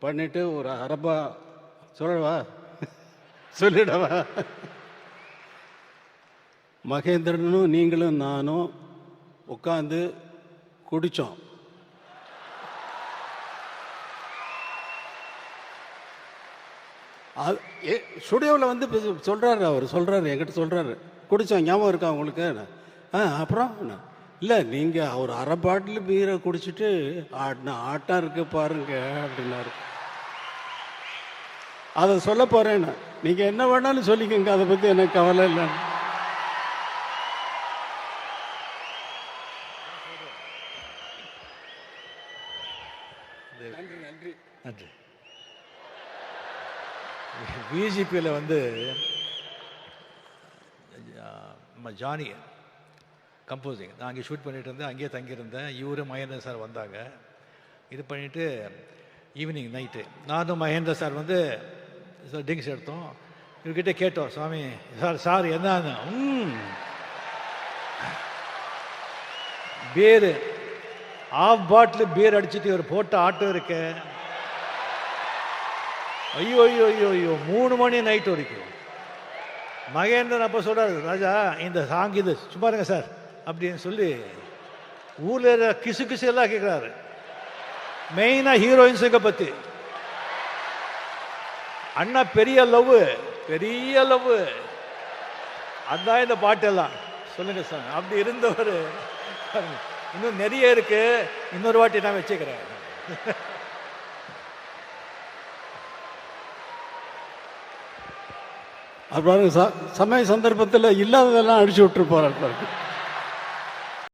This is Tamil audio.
பண்ணிவிட்டு ஒரு அரபா சொல்லவா சொல்லிடவா? மகேந்திரனும் நீங்களும் நானும் உட்காந்து குடித்தோம். ஸ்டுடியோவில் வந்து சொல்கிறாரு, அவர் சொல்கிறாரு, என்கிட்ட சொல்கிறாரு, குடித்தோம் ஞாபகம் இருக்கா உங்களுக்கு? அப்புறம் இல்லை நீங்கள் அவர் அரை பாட்டில் பீரை குடிச்சிட்டு ஆட்டம் இருக்கு பாருங்க அப்படின்னாரு. அதை சொல்ல போகிறேன்னு, நீங்கள் என்ன வேணாலும் சொல்லிக்கோங்க, அதை பற்றி எனக்கு கவலை இல்லைன்னு. நன்றி நன்றி நன்றி. விஜிபியில் வந்து ஜானி கம்போசிங், நான் அங்கே ஷூட் பண்ணிகிட்டு இருந்தேன், அங்கேயே தங்கியிருந்தேன். இவரு மகேந்திரன் சார் வந்தாங்க. இது பண்ணிவிட்டு ஈவினிங் நைட்டு நானும் மகேந்திர சார் வந்து ட்ரிங்க்ஸ் எடுத்தோம். இவர்கிட்ட கேட்டோம், சுவாமி சார் என்ன பீரு ஆஃப் பாட்டில் பீர் அடிச்சுட்டு இவர் போட்ட ஆட்டம் இருக்க. ஐயோ ஐயோ ஐயோ ஐயோ 3 மணி நைட் வரைக்கும். மகேந்திரன் அப்போ சொல்கிறார், ராஜா இந்த சாங் இது சும்மா இருங்க சார் அப்படின்னு சொல்லி ஊரில் கிசு கிசு எல்லாம் கேட்குறாரு. மெயினாக ஹீரோயின்ஸுங்க பற்றி. அண்ணா பெரிய லவ், பெரிய லவ், அதான் இந்த பாட்டெல்லாம் சொல்லுங்க சார். அப்படி இருந்தவர் இன்னும் நிறைய இருக்கு, இன்னொரு வாட்டி நான் வச்சுக்கிறேன். அது பாருங்க, சமய சந்தர்ப்பத்தில் இல்லாததெல்லாம் அடிச்சு விட்டுரு போறாரு.